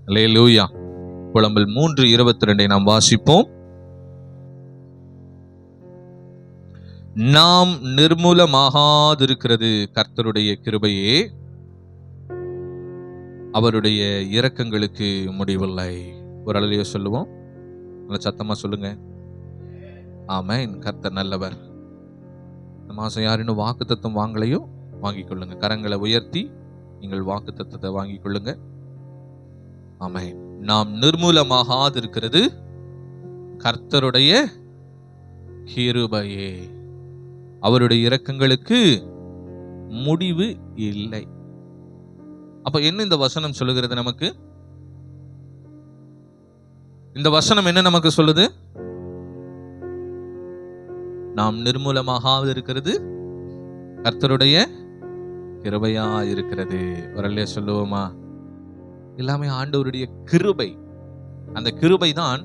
அல்லேலூயா. புலம்பல் 3:22 நாம் வாசிப்போம். நாம் நிர்மூலமாகாதிருக்கிறது கர்த்தருடைய கிருபையே, அவருடைய இரக்கங்களுக்கு முடிவில்லை. ஒரு அல்லேலூயா சொல்லுவோம். நல்ல சத்தமா சொல்லுங்க. ஆமென். கர்த்தர் நல்லவர். இந்த மாசம் யார் இன்னும் வாக்குத்தத்தம் வாங்கலையோ வாங்கிக் கொள்ளுங்க. கரங்களை உயர்த்தி நீங்கள் வாக்குத்தத்தத்தை வாங்கிக் கொள்ளுங்க. ஆமென். நாம் நிர்மூலமாகாதிருக்கிறது கர்த்தருடைய கிருபையே, அவருடைய இரக்கங்களுக்கு முடிவு இல்லை. அப்ப என்ன இந்த வசனம் சொல்லுகிறது நமக்கு? இந்த வசனம் என்ன நமக்கு சொல்லுது? நாம் நிர்மூலமாகாது இருக்கிறது கர்த்தருடைய கிருபையா இருக்கிறது. வரலையே சொல்லுவோமா? எல்லாமே ஆண்டவருடைய கிருபை. அந்த கிருபை தான்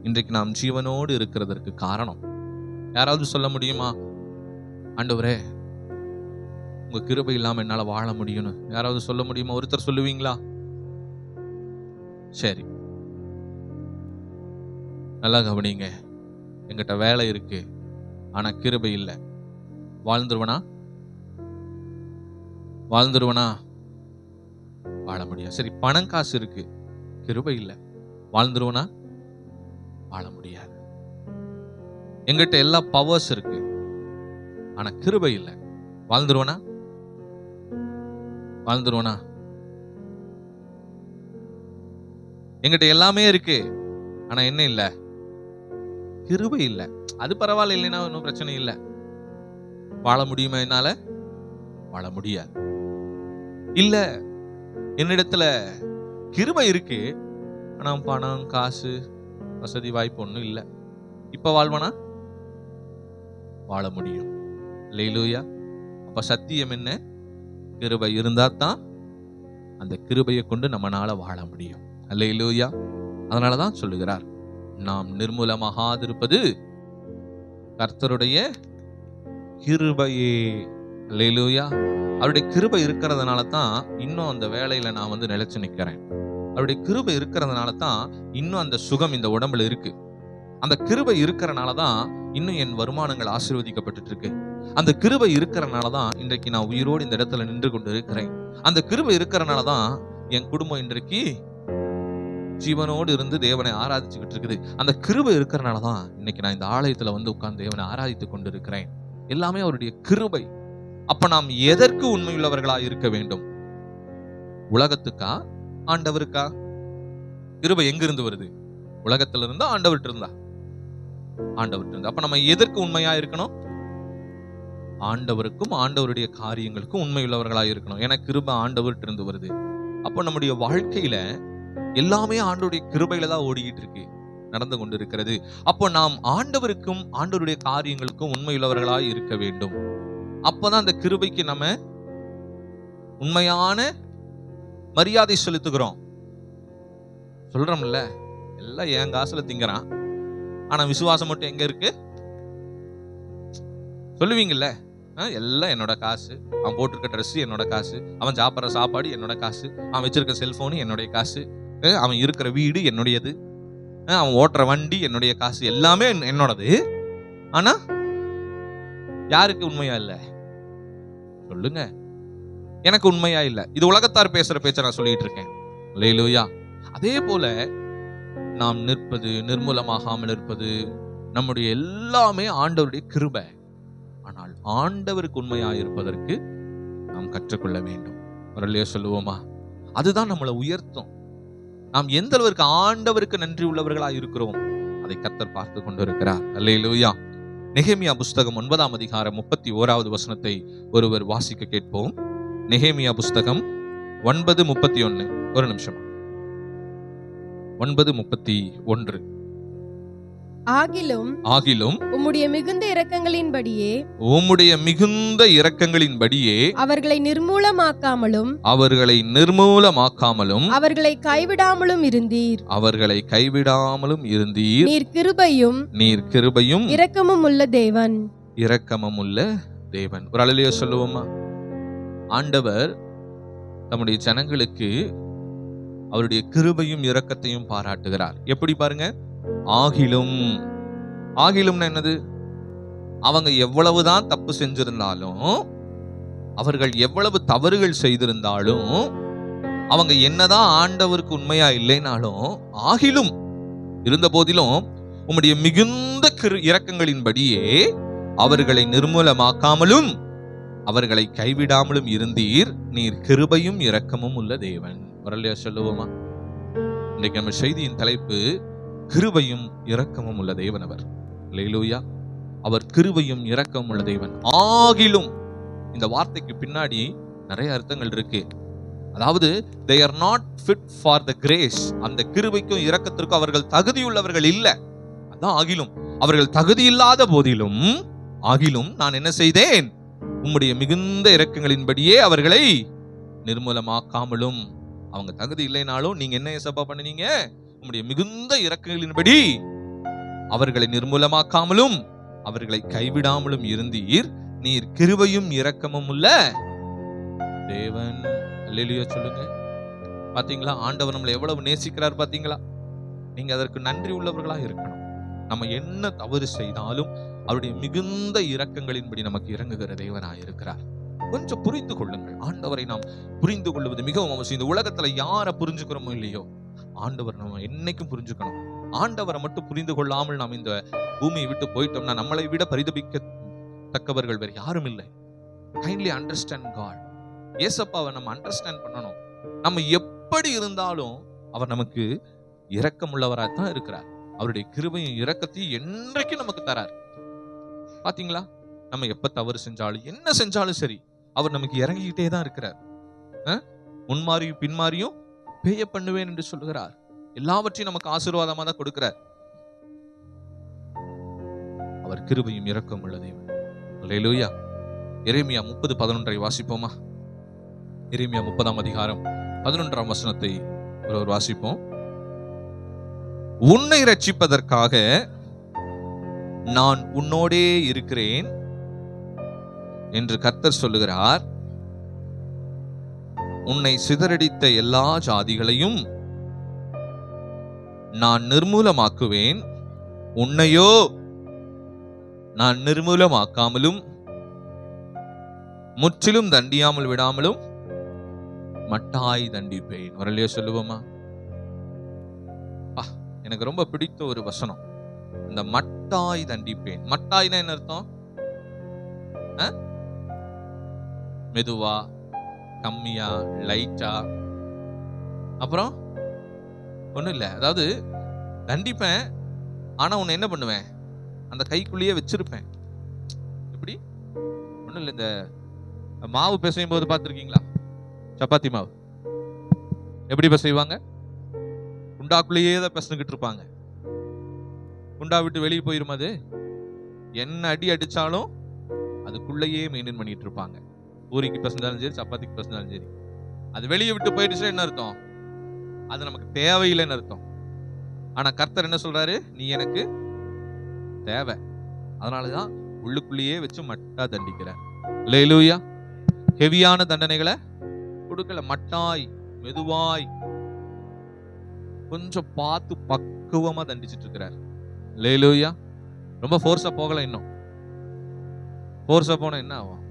இன்றைக்கு நாம் ஜீவனோடு இருக்கிறதற்கு காரணம். யாராவது சொல்ல முடியுமா, ஆண்டவரே உங்க கிருபை இல்லாம என்னால வாழ முடியும்னு யாராவது சொல்ல முடியுமா? ஒருத்தர் சொல்லுவீங்களா? சரி, நல்லா கவனிங்க. என்கிட்ட வேலை இருக்கு, ஆனா கிருபை இல்லை, வாழ்ந்துருவனா? வாழ முடியாது. சரி, பணம் காசு இருக்கு, கிருபை இல்லை, வாழ்ந்துருவனா? வாழ முடியாது. எங்கிட்ட எல்லா பவர்ஸ் இருக்கு, ஆனா கிருபை இல்லை, வாழ்ந்துருவனா? எங்கிட்ட எல்லாமே இருக்கு, ஆனா என்ன இல்ல? கிருபை இல்ல. அது பரவாயில்ல, இல்லைன்னா ஒன்றும் பிரச்சனை இல்லை. வாழ முடியுமா? என்னால வாழ முடியாது. இல்ல, என்னிடத்துல கிருபை இருக்கு, ஆனா பணம் காசு வசதி வாய்ப்பு ஒன்றும் இல்லை. இப்ப வாழ்வனா? வாழ முடியும். அல்லேலூயா. அப்ப சத்தியம் என்ன? கிருபை இருந்தா தான் அந்த கிருபையை கொண்டு நம்மளால வாழ முடியும். அல்லேலூயா. அதனாலதான் சொல்லுகிறார், நாம் நிர்மூலமாகாதிருப்பது கர்த்தருடைய கிருபையே. அல்லேலூயா. அவருடைய கிருபை இருக்கிறதுனால தான் இன்னும் அந்த வேலையில நான் நிலைச்சு நிக்கிறேன். அவருடைய கிருபை இருக்கிறதுனால தான் இன்னும் அந்த சுகம் இந்த உடம்புல இருக்கு. அந்த கிருபை இருக்கிறனால தான் இன்னும் என் வருமானங்கள் ஆசீர்வதிக்கப்பட்டு இருக்கு. அந்த கிருபை இருக்கிறனால தான் இன்றைக்கு நான் உயிரோடு இந்த இடத்துல நின்று கொண்டு இருக்கிறேன். அந்த கிருபை இருக்கிறனால தான் என் குடும்பம் இன்றைக்கு ஜீவனோடு இருந்து தேவனை ஆராதிச்சுக்கிட்டு இருக்குது. அந்த கிருபை இருக்கிறனால தான் இன்னைக்கு நான் இந்த ஆலயத்துல உட்கார்ந்து தேவனை ஆராதித்துக் கொண்டு இருக்கிறேன். எல்லாமே அவருடைய கிருபை. அப்ப நாம் எதற்கு உண்மையுள்ளவர்களா இருக்க வேண்டும்? உலகத்துக்கா, ஆண்டவருக்கா? கிருபை எங்கிருந்து வருது? உலகத்துல இருந்தா, ஆண்டவர்கிட்ட இருந்தா? ஆண்டவர்கிட்ட இருந்தா. அப்ப நம்ம எதற்கு உண்மையா இருக்கணும்? ஆண்டவருக்கும் ஆண்டவருடைய காரியங்களுக்கும் உண்மையுள்ளவர்களா இருக்கணும். ஏன்னா கிருபை ஆண்டவர்கிட்ட இருந்து வருது. அப்போ நம்முடைய வாழ்க்கையில எல்லாமே ஆண்டவருடைய கிருபையில தான் ஓடிக்கிட்டு இருக்கு, நடந்து கொண்டு இருக்கிறது. அப்போ நாம் ஆண்டவருக்கும் ஆண்டவருடைய காரியங்களுக்கும் உண்மையுள்ளவர்களா இருக்க வேண்டும். அப்பதான் அந்த கிருபைக்கு நம்ம உண்மையான மரியாதை செலுத்துகிறோம். சொல்றோம்ல, எல்லாம் என் காசுல திங்கறான், ஆனா விசுவாசம் மட்டும் எங்க இருக்கு? சொல்லுவீங்கல்ல, எல்லாம் என்னோட காசு, அவன் போட்டிருக்க ட்ரெஸ் என்னோட காசு, அவன் சாப்பிட்ற சாப்பாடு என்னோட காசு, அவன் வச்சிருக்க செல்போனு என்னுடைய காசு, அவன் இருக்கிற வீடு என்னுடையது, அவன் ஓட்டுற வண்டி என்னுடைய காசு, எல்லாமே என்னோடது. ஆனா யாருக்கு உண்மையா இல்ல? சொல்லுங்க. எனக்கு உண்மையா இல்ல. இது உலகத்தார் பேசுற பேச்ச நான் சொல்லிட்டு இருக்கேன். அல்லேலூயா. அதே போல நாம் நிற்பது, நிர்மூலமாகாமல் இருப்பது, நம்முடைய எல்லாமே ஆண்டவருடைய கிருபை. ஆனால் ஆண்டவருக்கு உண்மையா இருப்பதற்கு நாம் கற்றுக்கொள்ள வேண்டும். வரலையே சொல்லுவோமா? அதுதான் நம்மளை உயர்த்தும். நாம் எந்த அளவிற்கு ஆண்டவருக்கு நன்றி உள்ளவர்களா இருக்கிறோம் அதை கர்த்தர் பார்த்து கொண்டிருக்கிறார். அல்லேலூயா. நெகேமியா புஸ்தகம் 9ஆம் அதிகாரம் 31வது வசனத்தை ஒருவர் வாசிக்க கேட்போம். நெகேமியா புஸ்தகம் 9:31. ஒரு நிமிஷம். 9:31. ஆகிலும் உம்முடைய மிகுந்த இரக்கங்களின்படியே அவர்களை நிர்மூலமாக்காமலும் அவர்களை கைவிடாமலும் இருந்தீர். நீர் கிருபையும் இரக்கமும் உள்ள தேவன். ஒரு அல்லேலூயா சொல்லுவோமா? ஆண்டவர் நம்முடைய ஜனங்களுக்கு அவருடைய கிருபையும் இரக்கத்தையும் பாராட்டுகிறார். எப்படி பாருங்க, ஆகிலும். ஆகிலும்னா என்னது? அவங்க எவ்வளவுதான் தப்பு செஞ்சிருந்தாலும், அவர்கள் எவ்வளவு தவறுகள் செய்திருந்தாலும், அவங்க என்னதான் ஆண்டவருக்கு உண்மையா இல்லைனாலும், ஆகிலும் இருந்த போதிலும் உம்முடைய மிகுந்த இரக்கங்களின்படியே அவர்களை நிர்மூலமாக்காமலும் அவர்களை கைவிடாமலும் இருந்தீர். நீர் கிருபையும் இரக்கமும் உள்ள தேவன். வரலையா சொல்லுவோமா? இன்னைக்கு நம்ம செய்தியின் தலைப்பு கிருபையும் இரக்கமும் உள்ள தேவன் அவர். அல்லேலூயா. அவர் கிருபையும் இரக்கமும் உள்ள தேவன். ஆகிலும் இந்த வார்த்தைக்கு பின்னாடி நிறைய அர்த்தங்கள் இருக்கு. அதாவது they are not fit for the grace. அந்த கிருபைக்கும் இரக்கத்திற்கும் அவர்கள் தகுதியுள்ளவர்கள் இல்ல. அதான் ஆகிலும். அவர்கள் தகுதி இல்லாத போதிலும், ஆகிலும் நான் என்ன செய்தேன்? உம்முடைய மிகுந்த இரக்கங்களின்படியே அவர்களை நிர்மூலமாக்காமலும். அவங்க தகுதி இல்லைனாலும் நீங்க என்ன ஏசப்பா பண்ணுனீங்க? உம்முடைய மிகுந்த இரக்கங்களின்படி அவர்களை நிர்மூலமாக்காமலும் அவர்களை கைவிடாமலும் இருந்தீர். நீர் கிருபையும் இரக்கமும் உள்ள தேவன். அல்லேலூயா சொல்லுங்க. பாத்தீங்களா, ஆண்டவர் நம்மளை எவ்வளவு நேசிக்கிறார் பாத்தீங்களா? நீங்க அதற்கு நன்றி உள்ளவர்களா இருக்கணும். நம்ம என்ன தவறு செய்தாலும் அவருடைய மிகுந்த இரக்கங்களின்படி நமக்கு இறங்குகிற தேவனாய் இருக்கிறார். கொஞ்சம் புரிந்து கொள்ளுங்கள். ஆண்டவரை நாம் புரிந்து கொள்வது மிகவும் அவசியம். இந்த உலகத்துல யாரை புரிஞ்சுக்கிறோமோ இல்லையோ, ஆண்டவர் நம்ம என்னைக்கும் புரிஞ்சுக்கணும். ஆண்டவரை மட்டும் புரிந்து கொள்ளாமல் நாம் இந்த பூமியை விட்டு போயிட்டோம்னா நம்மளை விட பரிதபிக்கத்தக்கவர்கள் வேறு யாரும் இல்லை. Kindly understand god. ஏசப்பாவை நம்ம அண்டர்ஸ்டாண்ட் பண்ணணும். நம்ம எப்படி இருந்தாலும் அவர் நமக்கு இரக்கமுள்ளவராக தான் இருக்கிறார். அவருடைய கிருபையும் இரக்கத்தையும் என்றைக்கும் நமக்கு தரார். பாத்தீங்களா, நம்ம எப்ப தவறு செஞ்சாலும் என்ன செஞ்சாலும் சரி, அவர் நமக்கு இறங்கிக்கிட்டே தான் இருக்கிறார். முன்மாறியும் பின்மாறியும் பேய பண்ணுவேன் என்று சொல்லுகிறார். எல்லாவற்றையும் நமக்கு ஆசீர்வாதமா தான் கொடுக்கிறார். அவர் கிருபையும் இரக்கம் உள்ள தேவன். அல்லேலூயா. எரேமியா 30:11 வாசிப்போமா? எரேமியா 30ஆம் அதிகாரம் 11ஆம் வசனத்தை ஒருவர் வாசிப்போம். உன்னை ரட்சிப்பதற்காக நான் உன்னோடே இருக்கிறேன் என்று கர்த்தர் சொல்லுகிறார். உன்னை சிதறடித்த எல்லா ஜாதிகளையும் நான் நிர்மூலமாக்குவேன். உன்னையோ நான் நிர்மூலமாக்காமலும் முற்றிலும் தண்டியாமல் விடாமலும் மட்டாய் தண்டிப்பேன். வரலையோ சொல்லுவோமா? எனக்கு ரொம்ப பிடித்த ஒரு வசனம், இந்த மட்டாய் தண்டிப்பேன். மட்டாய்னா என்ன அர்த்தம்? மெதுவா, கம்மியா, லைட்டா, அப்புறம் ஒண்ணும் இல்ல. அதாவது தண்டிப்பேன், ஆனா உன்னை என்ன பண்ணுவேன்? அந்த கைக்குள்ளேயே வச்சிருப்பேன். எப்படி? ஒண்ணும் இல்ல. இந்த மாவு பிசையும் போது பார்த்திருக்கீங்களா? சப்பாத்தி மாவு எப்படி பிசைவாங்க? குண்டாக்குள்ளேயே தான் பிசைஞ்சுக்கிட்டு இருப்பாங்க. குண்டா விட்டு வெளியே போயிரும். அது என்ன அடி அடிச்சாலும் அதுக்குள்ளேயே மெயின்டைன் பண்ணிட்டு இருப்பாங்க. பூரிக்கு பிசைஞ்சாலும் சரி, சப்பாத்திக்கு பிசைஞ்சாலும் சரி. அது வெளியே விட்டு போயிடுச்சுன்னா என்ன அர்த்தம்? அது நமக்கு தேவையில்லைன்னு அர்த்தம். ஆனா கர்த்தர் என்ன சொல்றாரு? நீ எனக்கு தேவை, அதனாலதான் உள்ளுக்குள்ளேயே வச்சு மட்டா தண்டிக்கிறேன். அல்லேலூயா. ஹெவியான தண்டனைகளை கொடுக்கல, மட்டாய் மெதுவாய் கொஞ்சம் பார்த்து பக்குவமா தண்டிச்சிட்டு இருக்கிறார். அல்லேலூயா. ரொம்ப ஃபோர்ஸா போகல. இன்னும் ஃபோர்ஸா போனா என்ன ஆகும்?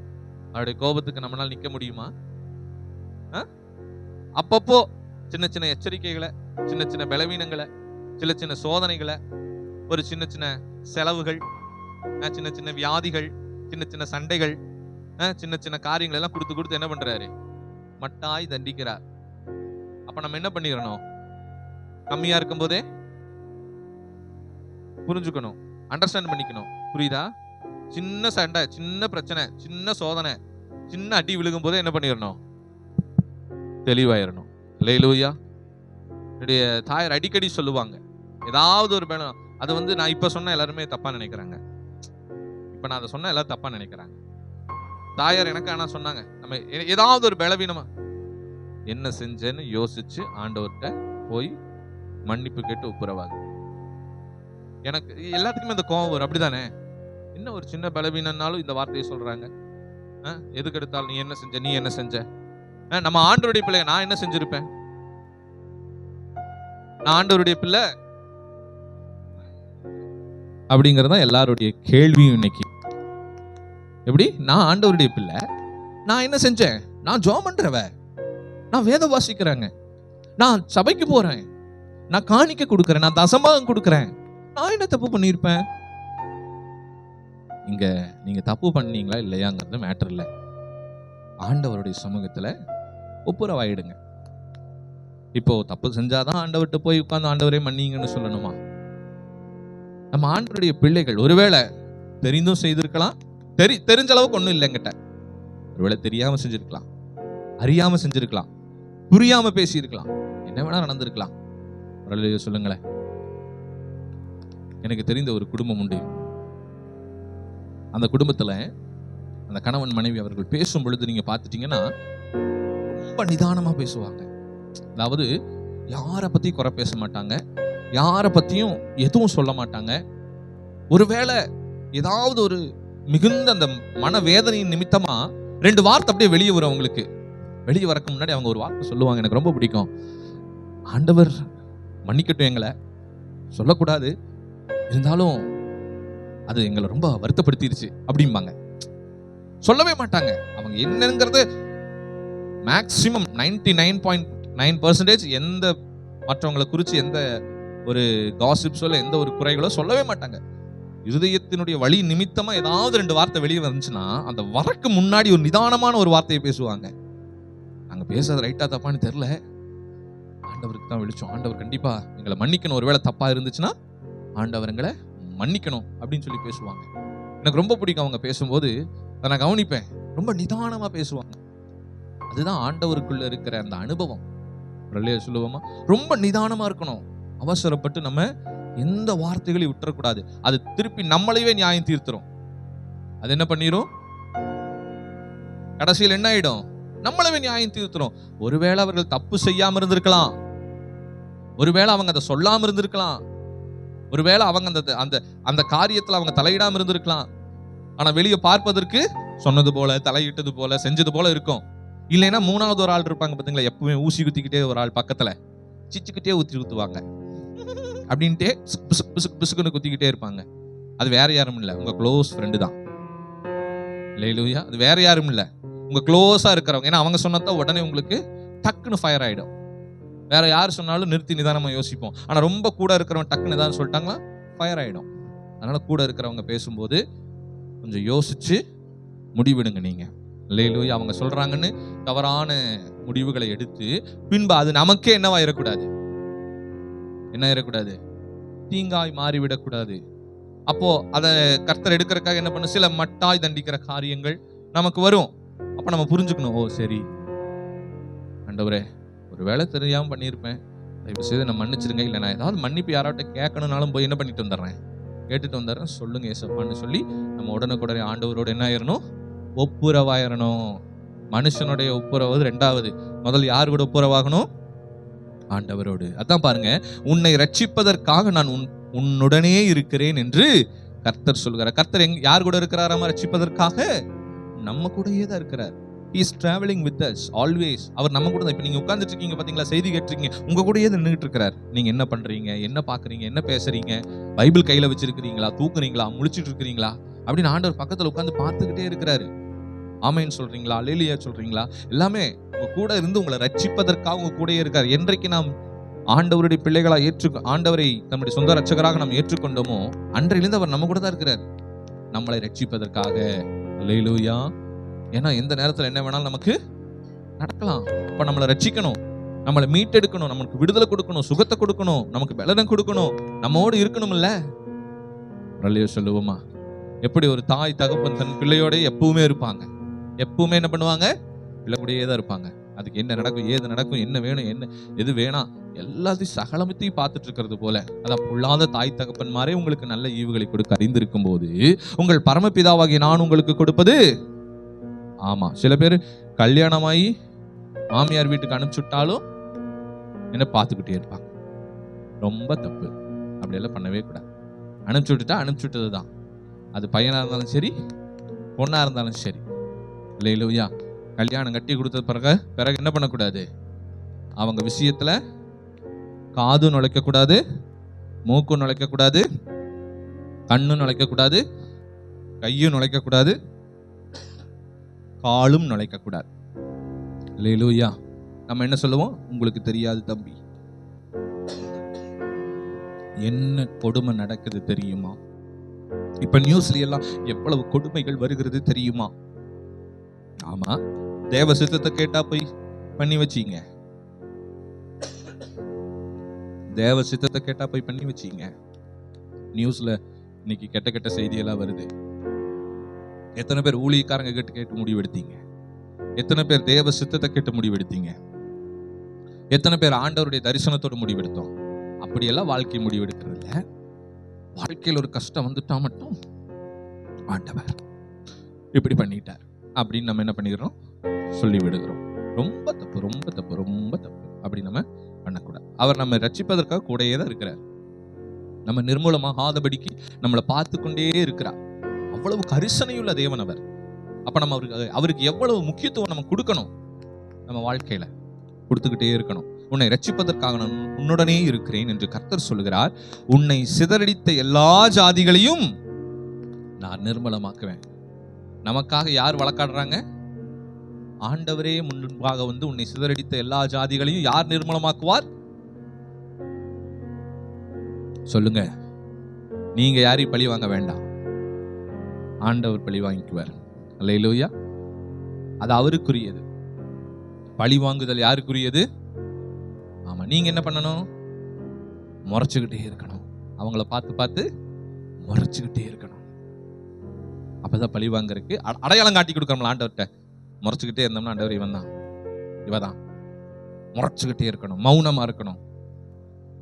அவருடைய கோபத்துக்கு நம்மளால நிக்க முடியுமா? அப்பப்போ சின்ன சின்ன எச்சரிக்கைகளை, சின்ன சின்ன பலவீனங்களை, சின்ன சின்ன சோதனைகளை, ஒரு சின்ன சின்ன செலவுகள், சின்ன சின்ன வியாதிகள், சின்ன சின்ன சண்டைகள், சின்ன சின்ன காரியங்கள் எல்லாம் கொடுத்து கொடுத்து என்ன பண்றாரு? மட்டாய் தண்டிக்கிறார். அப்ப நம்ம என்ன பண்ணிடணும்? கம்மியா இருக்கும் போதே புரிஞ்சுக்கணும், அண்டர்ஸ்டாண்ட் பண்ணிக்கணும். புரியுதா? சின்ன சண்டை, சின்ன பிரச்சனை, சின்ன சோதனை, சின்ன அடி விழுகும் போதே என்ன பண்ணிடணும்? தெளிவாயிரணும். அல்லேலூயா. என்னுடைய தாயார் அடிக்கடி சொல்லுவாங்க, ஏதாவது ஒரு பலம், அது நான் இப்ப சொன்ன எல்லாருமே தப்பா நினைக்கிறாங்க. இப்ப நான் அதை சொன்ன எல்லாரும் தப்பா நினைக்கிறாங்க. தாயார் எனக்கு ஆனா சொன்னாங்க, நம்ம ஏதாவது ஒரு பலவீனமா என்ன செஞ்சேன்னு யோசிச்சு ஆண்டவர்கிட்ட போய் மன்னிப்பு கேட்டு ஒப்புரவாங்க. எனக்கு எல்லாத்துக்குமே இந்த கோபம் வரும். அப்படிதானே? என்ன ஒரு சின்ன பலவீனம்னாலும் இந்த வார்த்தையை சொல்றாங்க. எதுக்கு எடுத்தாலும் நீ என்ன செஞ்ச, நீ என்ன செஞ்ச? நம்ம ஆண்டவருடைய பிள்ளைங்க, நான் என்ன செஞ்சிருப்பேன்? நான் ஆண்டவருடைய பிள்ளை அப்படிங்கறத எல்லாருடைய கேள்வியும் இன்னைக்கு. எப்படி? நான் ஆண்டவருடைய பிள்ளை, நான் என்ன செஞ்சேன்? நான் ஜெபம் பண்றவ, நான் வேதம் வாசிக்கிறேங்க, நான் சபைக்கு போறேன், நான் காணிக்க கொடுக்கறேன், நான் தசமாகம் கொடுக்கறேன், நான் என்ன தப்பு பண்ணியிருப்பேன்? இங்க நீங்க தப்பு பண்ணீங்களா இல்லையாங்கிறது மேட்டர் இல்லை. ஆண்டவருடைய சமூகத்துல ஒப்புரவாயிடுங்க. இப்போ தப்பு செஞ்சாதான் ஆண்டவர்கிட்ட போய் உட்கார்ந்து ஆண்டவரே மன்னிங்கன்னு சொல்லணுமா? நம்ம ஆண்டவருடைய பிள்ளைகள். ஒருவேளை தெரிந்தும் செய்திருக்கலாம், தெரிஞ்ச அளவுக்கு ஒண்ணும் இல்லைங்கிட்ட. ஒருவேளை தெரியாம செஞ்சிருக்கலாம், அறியாம செஞ்சிருக்கலாம், புரியாம பேசியிருக்கலாம், என்ன வேணா நடந்திருக்கலாம். சொல்லுங்களேன். எனக்கு தெரிந்த ஒரு குடும்பம் உண்டு. அந்த குடும்பத்துல அந்த கணவன் மனைவி அவர்கள் பேசும் பொழுது நீங்க பார்த்துட்டீங்கன்னா ரொம்ப நிதானமா பேசுவாங்க. அதாவது யாரை பத்தி குறை பேச மாட்டாங்க, யாரை பத்தியும் எதுவும் சொல்ல மாட்டாங்க. ஒருவேளை ஏதாவது ஒரு மிகுந்த அந்த மனவேதனையின் நிமித்தமா 2 வார்த்தை அப்படியே வெளியே வரும். அவங்களுக்கு வெளியே வரக்கு முன்னாடி அவங்க ஒரு வார்த்தை சொல்லுவாங்க, எனக்கு ரொம்ப பிடிக்கும். ஆண்டவர் மன்னிக்கட்டும், எங்களை சொல்லக்கூடாது, இருந்தாலும் அது எங்களை ரொம்ப வருத்தப்படுத்திருச்சு அப்படிம்பாங்க. சொல்லவே மாட்டாங்க. அவங்க என்னங்கிறது மேக்சிமம் 99.9% எந்த மற்றவங்களை குறித்து எந்த ஒரு காசிப்ஸோ எந்த ஒரு குறைகளோ சொல்லவே மாட்டாங்க. இருதயத்தினுடைய வழி நிமித்தமா ஏதாவது 2 வார்த்தை வெளியே வந்துச்சுன்னா அந்த வரக்கு முன்னாடி ஒரு நிதானமான ஒரு வார்த்தையை பேசுவாங்க. நாங்க பேசுறது ரைட்டா தப்பான்னு தெரியல, ஆண்டவருக்கு தான் வெளிச்சம், ஆண்டவர் கண்டிப்பா எங்களை மன்னிக்கணும், ஒருவேளை தப்பா இருந்துச்சுன்னா ஆண்டவர் எங்களை மன்னிக்கணும் அப்படின்னு சொல்லி பேசுவாங்க. எனக்கு ரொம்ப பிடிக்கும் அவங்க பேசும்போது. அதை நான் கவனிப்பேன், ரொம்ப நிதானமா பேசுவாங்க. அதுதான் ஆண்டவருக்குள்ள இருக்கிற அந்த அனுபவம். சொல்லுவோமா, ரொம்ப நிதானமா இருக்கணும். அவசரப்பட்டு நம்ம எந்த வார்த்தைகளையும் விட்டுறக்கூடாது. அது திருப்பி நம்மளையே நியாயம் தீர்த்துரும். அது என்ன பண்ணிரும்? கடைசியில் என்ன ஆயிடும்? நம்மளவே நியாயம் தீர்த்துரும். ஒருவேளை அவர்கள் தப்பு செய்யாம இருந்திருக்கலாம், ஒருவேளை அவங்க அதை சொல்லாம இருந்திருக்கலாம், ஒருவேளை அவங்க அந்த அந்த காரியத்துல அவங்க தலையிடாம இருந்திருக்கலாம். ஆனா வெளியே பார்ப்பதற்கு சொன்னது போல, தலையிட்டது போல, செஞ்சது போல இருக்கும். இல்லைன்னா 3வது ஒரு ஆள் இருப்பாங்க பாத்தீங்களா, எப்பவுமே ஊசி குத்திக்கிட்டே ஒரு ஆள் பக்கத்துல சிச்சுக்கிட்டே ஊத்துவாங்க அப்படின்ட்டே பிசுக்குன்னு குத்திக்கிட்டே இருப்பாங்க. அது வேற யாரும் இல்ல, உங்க க்ளோஸ் ஃப்ரெண்டு தான். அல்லேலூயா. அது வேற யாரும் இல்ல, உங்க க்ளோஸா இருக்கிறவங்க. ஏன்னா அவங்க சொன்னதான் உடனே உங்களுக்கு டக்குன்னு ஃபயர் ஆயிடும். வேற யார் சொன்னாலும் நிறுத்தி நிதானமா யோசிப்போம். ஆனா ரொம்ப கூட இருக்கிறவங்க டக்குன்னு ஏதாவது சொல்லிட்டாங்களா ஃபயர் ஆயிடும். அதனால கூட இருக்கிறவங்க பேசும்போது கொஞ்சம் யோசிச்சு முடிவெடுங்க நீங்க. அல்லேலூயா. அவங்க சொல்றாங்கன்னு தவறான முடிவுகளை எடுத்து பின்பு அது நமக்கே என்னவாயிடக்கூடாது, என்ன ஆயிடக்கூடாது, தீங்காய் மாறிவிடக்கூடாது. அப்போ அதை கர்த்தர் எடுக்கிறதுக்காக என்ன பண்ண, சில மட்டாய் தண்டிக்கிற காரியங்கள் நமக்கு வரும். அப்ப நம்ம புரிஞ்சுக்கணும், ஓ சரி ஆண்டவரே, ஒரு வேளை தெரியாம பண்ணியிருப்பேன், தயவு செய்து நான் மன்னிச்சிருங்க. இல்லை நான் ஏதாவது மன்னிப்பு யாராட்ட கேட்கணும்னாலும் போய் என்ன பண்ணிட்டு வந்துடுறேன், கேட்டுட்டு வந்துடுறேன், சொல்லுங்க ஏசப்பான்னு சொல்லி நம்ம உடனுக்குடனே ஆண்டவரோட என்ன ஆயிரணும், ஒப்புரவாயிரணும். மனுஷனுடைய ஒப்புரவது 2வது. முதல் யார் கூட ஒப்புரவாகணும்? ஆண்டவரோடு. அதான் பாருங்க, உன்னை ரட்சிப்பதற்காக நான் உன்னுடனே இருக்கிறேன் என்று கர்த்தர் சொல்கிறார். கர்த்தர் யார் கூட இருக்கிறாராமா? ரட்சிப்பதற்காக நம்ம கூடயே தான் இருக்கிறார். He is traveling with us always. அவர் நம்ம கூட தான். இப்ப நீங்க உட்கார்ந்துட்டு இருக்கீங்க பாத்தீங்களா, செய்தி கேட்டுருக்கீங்க, உங்க கூடயே நின்றுட்டு இருக்கிறார். நீங்க என்ன பண்றீங்க, என்ன பாக்குறீங்க, என்ன பேசுறீங்க, பைபிள் கையில வச்சிருக்கிறீங்களா, தூக்குறீங்களா, முழிச்சிட்டு இருக்கிறீங்களா அப்படின்னு ஆண்டவர் பக்கத்துல உட்கார்ந்து பார்த்துக்கிட்டே இருக்கிறாரு. ஆமென் சொல்றீங்களா, அல்லேலூயா சொல்றீங்களா? எல்லாமே உங்க கூட இருந்து உங்களை ரட்சிப்பதற்காக உங்க கூடயே இருக்கார். என்றைக்கு நாம் ஆண்டவருடைய பிள்ளைகளா ஆண்டவரை நம்முடைய சொந்த ரட்சகராக நாம் ஏற்றுக்கொண்டோமோ அன்றையிலிருந்து அவர் நம்ம கூட தான் இருக்கிறார், நம்மளை ரட்சிப்பதற்காக. அல்லேலூயா. ஏன்னா எந்த நேரத்துல என்ன வேணாலும் நமக்கு நடக்கலாம். அப்ப நம்மளை ரட்சிக்கணும், நம்மளை மீட்டெடுக்கணும், நமக்கு விடுதலை கொடுக்கணும், சுகத்தை கொடுக்கணும், நமக்கு பலனை கொடுக்கணும், நம்மோடு இருக்கணும்ல. அல்லேலூயா சொல்லுவோமா? எப்படி ஒரு தாய் தகப்பன் தன் பிள்ளையோட எப்பவுமே இருப்பாங்க, எப்பவுமே என்ன பண்ணுவாங்க, பிள்ளை கூடயே தான் இருப்பாங்க. அதுக்கு என்ன நடக்கும், ஏது நடக்கும், என்ன வேணும், என்ன எது வேணாம், எல்லாத்தையும் சகலமத்தையும் பார்த்துட்டு இருக்கிறது போல. அதான் பொல்லாத தாய் தகப்பன்மாரே உங்களுக்கு நல்ல ஈவுகளை கொடுக்க அறிந்திருக்கும் போது உங்கள் பரமபிதாவாகிய நான் உங்களுக்கு கொடுப்பது. ஆமா, சில பேர் கல்யாணமாயி மாமியார் வீட்டுக்கு அனுப்பிச்சுட்டாலும் என்ன பார்த்துக்கிட்டே இருப்பாங்க. ரொம்ப தப்பு, அப்படியெல்லாம் பண்ணவே கூடாது. அனுப்பிச்சுட்டுட்டா அனுப்பிச்சுட்டது தான். அது பையனா இருந்தாலும் சரி, பொண்ணா இருந்தாலும் சரி. அல்லேலூயா. கல்யாணம் கட்டி கொடுத்த பிறகு என்ன பண்ணக்கூடாது, அவங்க விஷயத்துல காதும் நுழைக்க கூடாது, மூக்கும் நுழைக்க கூடாது, கண்ணும் நுழைக்க கூடாது, கையும் நுழைக்க கூடாது, காலும் நுழைக்க கூடாது. அல்லேலூயா. நம்ம என்ன சொல்லுவோம்? உங்களுக்கு தெரியாது தம்பி, என்ன கொடுமை நடக்குது தெரியுமா? இப்ப நியூஸ்ல எல்லாம் எவ்வளவு கொடுமைகள் வருகிறது தெரியுமா? ஆமா, தேவ சித்தத்தை கேட்டா போய் பண்ணி வச்சீங்க, தேவ சித்தத்தை கேட்டா போய் பண்ணி வச்சீங்க. நியூஸ்ல இன்னைக்கு கெட்ட கெட்ட செய்தியெல்லாம் வருது. எத்தனை பேர் ஊழியக்காரங்க கேட்டு முடிவெடுத்தீங்க? எத்தனை பேர் தேவ சித்தத்தை கேட்டு முடிவெடுத்தீங்க? எத்தனை பேர் ஆண்டவருடைய தரிசனத்தோடு முடிவெடுத்தோம்? அப்படியெல்லாம் வாழ்க்கை முடிவெடுக்கிறது இல்ல. வாழ்க்கையில் ஒரு கஷ்டம் வந்துட்டா மட்டும் ஆண்டவர் இப்படி பண்ணிட்டார் அப்படின்னு நம்ம என்ன பண்ணிடுறோம்? சொல்லி விடுகிறோம். ரொம்ப தப்பு, ரொம்ப தப்பு, ரொம்ப தப்பு. அப்படி நம்ம பண்ணக்கூடாது. அவர் நம்ம ரட்சிப்பதற்காக கூடயே தான் இருக்கிறார். நம்ம நிர்மூலமாகாதபடிக்கு நம்மளை பார்த்து கொண்டே இருக்கிறார். அவ்வளவு கரிசனையுள்ள தேவன் அவர். அப்ப நம்ம அவருக்கு எவ்வளவு முக்கியத்துவம் நம்ம கொடுக்கணும்? நம்ம வாழ்க்கையில கொடுத்துக்கிட்டே இருக்கணும். உன்னை ரட்சிப்பதற்காக நான் உன்னுடனே இருக்கிறேன் என்று கர்த்தர் சொல்லுகிறார். உன்னை சிதறடித்த எல்லா ஜாதிகளையும் நான் நிர்மலமாக்குவேன். நமக்காக யார் வழக்காடுறாங்க? ஆண்டவரே முன்பாக வந்து உன்னை சிதறடித்த எல்லா ஜாதிகளையும் யார் நிர்மலமாக்குவார்? சொல்லுங்க. நீங்க யாரையும் பழி வாங்க வேண்டாம், ஆண்டவர் பழி வாங்கிக்குவார். அல்லேலூயா. அது அவருக்குரியது. பழி வாங்குதல் யாருக்குரியது? ஆமா, நீங்க என்ன பண்ணணும்? முறைச்சுக்கிட்டே இருக்கணும். அவங்கள பார்த்து பார்த்து முறைச்சுக்கிட்டே இருக்கணும். அப்பதான் பழி வாங்கறதுக்கு அடையாளம் காட்டி கொடுக்கணும். ஆண்டவர்கிட்ட முறைச்சுக்கிட்டே இருந்தோம்னா ஆண்டவர் இவன் தான், இவதான். முறைச்சுக்கிட்டே இருக்கணும், மௌனமா இருக்கணும்.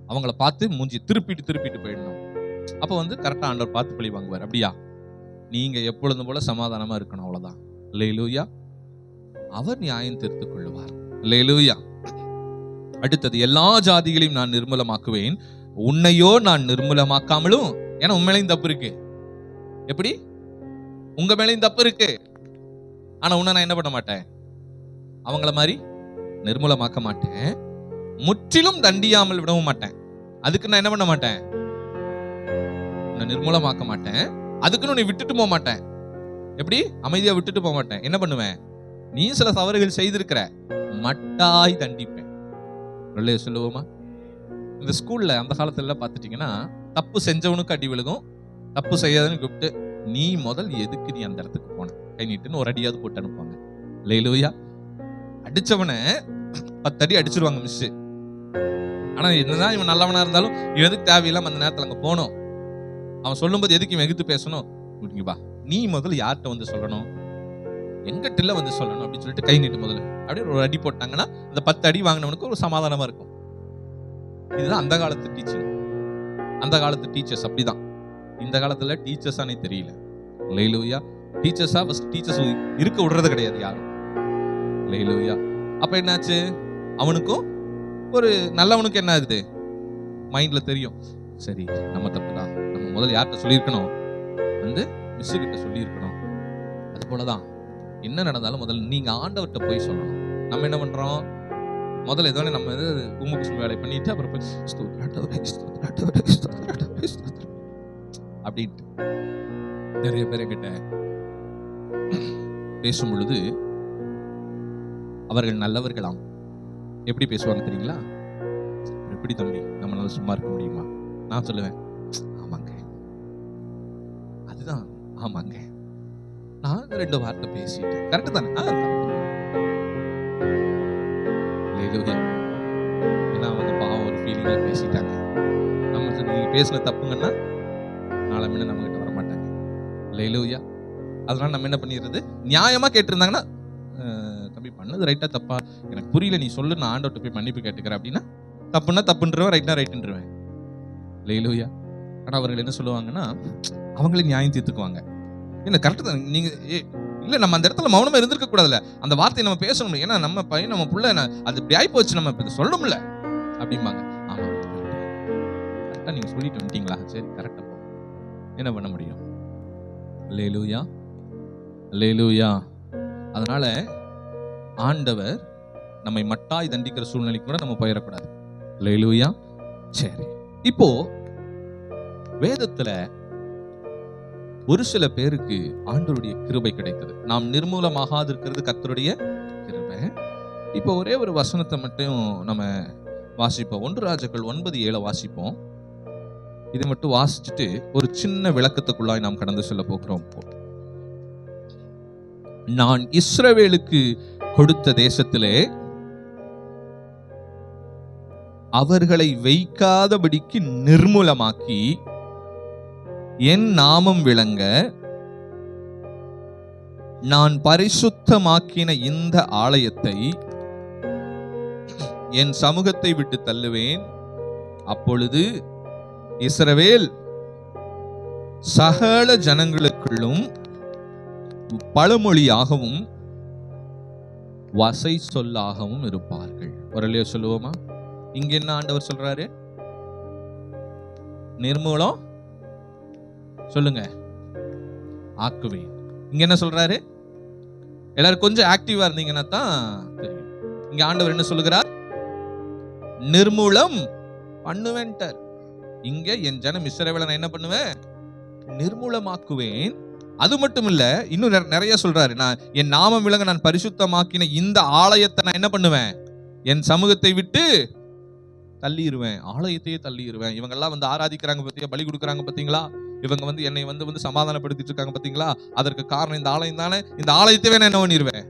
அவங்கள பார்த்து மூஞ்சி திருப்பிட்டு போயிடணும். அப்ப வந்து கரெக்டா ஆண்டவர் பார்த்து பழி வாங்குவார். அப்படியா? நீங்க எப்பொழுதும் போல சமாதானமா இருக்கணும், அவ்வளவுதான். அல்லேலூயா. அவர் நியாயம் தீர்த்துக் கொள்ளுவார். அல்லேலூயா. அடுத்தது, எல்லா ஜாதிகளையும் நான் நிர்மூலமாக்குவேன், உன்னையோ நான் நிர்மூலமாக்காமலும். ஏன்னா உன் மேலையும் தப்பு இருக்கு. எப்படி? உங்க மேலையும் தப்பு இருக்கு. ஆனா உன்னை நான் என்ன பண்ண மாட்டேன்? அவங்கள மாதிரி நிர்மூலமாக்க மாட்டேன், முற்றிலும் தண்டியாமல் விடவும் மாட்டேன். அதுக்கு நான் என்ன பண்ண மாட்டேன்? உன்னை நிர்மூலமாக்க மாட்டேன், அதுக்குன்னு உன்னை விட்டுட்டு போக மாட்டேன். எப்படி? அமைதியா விட்டுட்டு போக மாட்டேன். என்ன பண்ணுவேன்? நீ சில தவறுகள் செய்திருக்கிற, மட்டாய் தண்டிப்பேன். சொல்லுவோமா? இந்த ஸ்கூல்ல அந்த காலத்துல பாத்துட்டீங்கன்னா, தப்பு செஞ்சவனுக்கு அடி விழுகும், தப்பு செய்யாதவனு கூப்பிட்டு நீ முதல் எதுக்கு நீ அந்த இடத்துக்கு போன, கை நீட்டுன்னு ஒரு அடியாவது போட்டு அனுப்புவாங்க. அல்லேலூயா. அடிச்சவனை 10 அடி அடிச்சிருவாங்க மிஸ். ஆனா என்னதான் இவன் நல்லவனா இருந்தாலும் எதுக்கு தேவையில்லாம அந்த நேரத்துல அங்க போனோம்? அவன் சொல்லும்போது எதுக்கு இவன் எதிர்த்து பேசணும்? வா, நீ முதல்ல யார்கிட்ட வந்து சொல்லணும்? எங்கிட்ட வந்து சொல்லணும் அப்படின்னு சொல்லிட்டு கை நீட்டு முதல்ல அப்படியே ஒரு அடி போட்டாங்கன்னா அந்த 10 அடி வாங்கினவனுக்கு ஒரு சமாதானமா இருக்கும். இதுதான் அந்த காலத்து டீச்சிங். அந்த காலத்து டீச்சர்ஸ் அப்படிதான். இந்த காலத்துல டீச்சர்ஸ் ஆனே தெரியல. அல்லேலூயா. டீச்சர்ஸா ஃபர்ஸ்ட் டீச்சர்ஸ் இருக்க விடுறது கிடையாது யாரும். அல்லேலூயா. அப்ப என்னாச்சு? அவனுக்கும் ஒரு நல்லவனுக்கு என்ன ஆகுது? மைண்ட்ல தெரியும், சரி நம்ம தப்புதான், நம்ம முதல்ல யார்கிட்ட சொல்லியிருக்கணும்? வந்து மிஸ் கிட்ட சொல்லியிருக்கணும். அது போலதான் என்ன நடந்தாலும் முதல்ல நீங்க ஆண்டவர்கிட்ட போய் சொல்லணும். நம்ம என்ன பண்றோம்? முதல்ல ஏதோ நம்ம கும்புக்கு வேலை பண்ணிட்டு அப்புறம் போய் அப்படின்ட்டு நிறைய பேரை கிட்ட பேசும் பொழுது அவர்கள் நல்லவர்களாம். எப்படி பேசுவாங்க தெரியுங்களா? எப்படி தம்பி நம்மளால சும்மா இருக்க முடியுமா? நான் சொல்லுவேன், ஆமாங்க, அதுதான் ஆமாங்க, நான் 2 வார்த்தை பேசிட்டேன், கரெக்ட் தானே? ஏன்னா அவங்க பாவம் ஒரு ஃபீலிங்ல பேசிட்டாங்க. நம்ம நீங்க பேசுன தப்புங்கன்னா நாளை முன்ன நம்ம கிட்ட வர மாட்டாங்க. அல்லேலூயா. அதனால நம்ம என்ன பண்ணிடுறது? நியாயமா கேட்டிருந்தாங்கன்னா, தம்பி பண்ணது ரைட்டா தப்பா எனக்கு புரியல, நீ சொல்லு, நான் ஆண்டவர்கிட்ட போய் மன்னிப்பு கேட்டுக்கிறேன் அப்படின்னா, தப்புன்னா தப்புன்றவன், ரைட்னா ரைட்டுன்றவன். அல்லேலூயா. ஆனா அவர்கள் என்ன சொல்லுவாங்கன்னா, அவங்களே நியாயம் தீர்த்துக்குவாங்க. என்ன கரெக்ட் தான், நீங்க இல்ல நம்ம அந்த இடத்துல மௌனமா இருந்திருக்க கூடாதுல்ல, அந்த வார்த்தையை நம்ம பேசணும். ஏன்னா நம்ம பையன் நம்ம புள்ள அது இப்படி ஆகி போச்சு, நம்ம இப்ப சொல்லணும்ல அப்படிம்பாங்க. ஆமா கரெக்டா நீங்க சொல்லிட்டு வந்துட்டீங்களா? சரி கரெக்டா. என்ன பண்ண முடியும்? அல்லேலூயா. அல்லேலூயா. அதனால ஆண்டவர் நம்மை மட்டாய் தண்டிக்கிற சூழ்நிலைக்கு கூட நம்ம போயிடக்கூடாது. அல்லேலூயா. சரி, இப்போ வேதத்துல ஒரு சில பேருக்கு ஆண்டவருடைய கிருபை கிடைத்தது. நாம் நிர்மூலமாகாது இருக்கிறது கர்த்தருடைய கிருபை. இப்போ ஒரே ஒரு வசனத்தை மட்டும் நம்ம வாசிப்போம். 1 ராஜாக்கள் 9:7 வாசிப்போம். இதை மட்டும் வாசிச்சுட்டு ஒரு சின்ன விளக்கத்துக்குள்ளாய் நாம் கடந்து செல்ல போகிறோம். நான் இஸ்ரவேலுக்கு கொடுத்த தேசத்திலே அவர்களை வைக்காதபடிக்கு நிர்மூலமாக்கி என் நாமம் விளங்க நான் பரிசுத்தமாக்கின இந்த ஆலயத்தை என் சமூகத்தை விட்டு தள்ளுவேன். அப்பொழுது இஸ்ரவேல் சகல ஜனங்களுக்குள்ளும் பழமொழியாகவும் வசை சொல்லாகவும் இருப்பார்கள். ஒரே சொல்லுவோமா? இங்க என்ன ஆண்டவர் சொல்றாரு? நிர்மூலம் சொல்லுங்க ஆக்குவேன். இங்க என்ன சொல்றாரு? எல்லாரும் கொஞ்சம் ஆக்டிவா இருந்தீங்கன்னா தான் தெரியும். இங்க ஆண்டவர் என்ன சொல்லுகிறார்? நிர்மூலம் பண்ணுவேன்ட்டார். இங்க என் ஜனம் இஸ்ரவேலை நான் என்ன பண்ணுவேன்? நிர்மூலமாக்குவேன். அது மட்டும் இல்ல, இன்னும் நிறைய சொல்றாரு. நான் என் நாமம் விளங்க நான் பரிசுத்தமாக்கின இந்த ஆலயத்தை நான் என்ன பண்ணுவேன்? என் சமூகத்தை விட்டு தள்ளிடுவேன். ஆலயத்தையே தள்ளிடுவேன். இவங்க எல்லாம் வந்து ஆராதிக்கிறாங்க பத்தியா, பலி கொடுக்குறாங்க பாத்தீங்களா? இவங்க வந்து என்னை வந்து சமாதானப்படுத்திட்டு இருக்காங்க பாத்தீங்களா? அதற்கு காரணம் இந்த ஆலயம் தானே. இந்த ஆலயத்தையே நான் என்ன பண்ணிடுவேன்?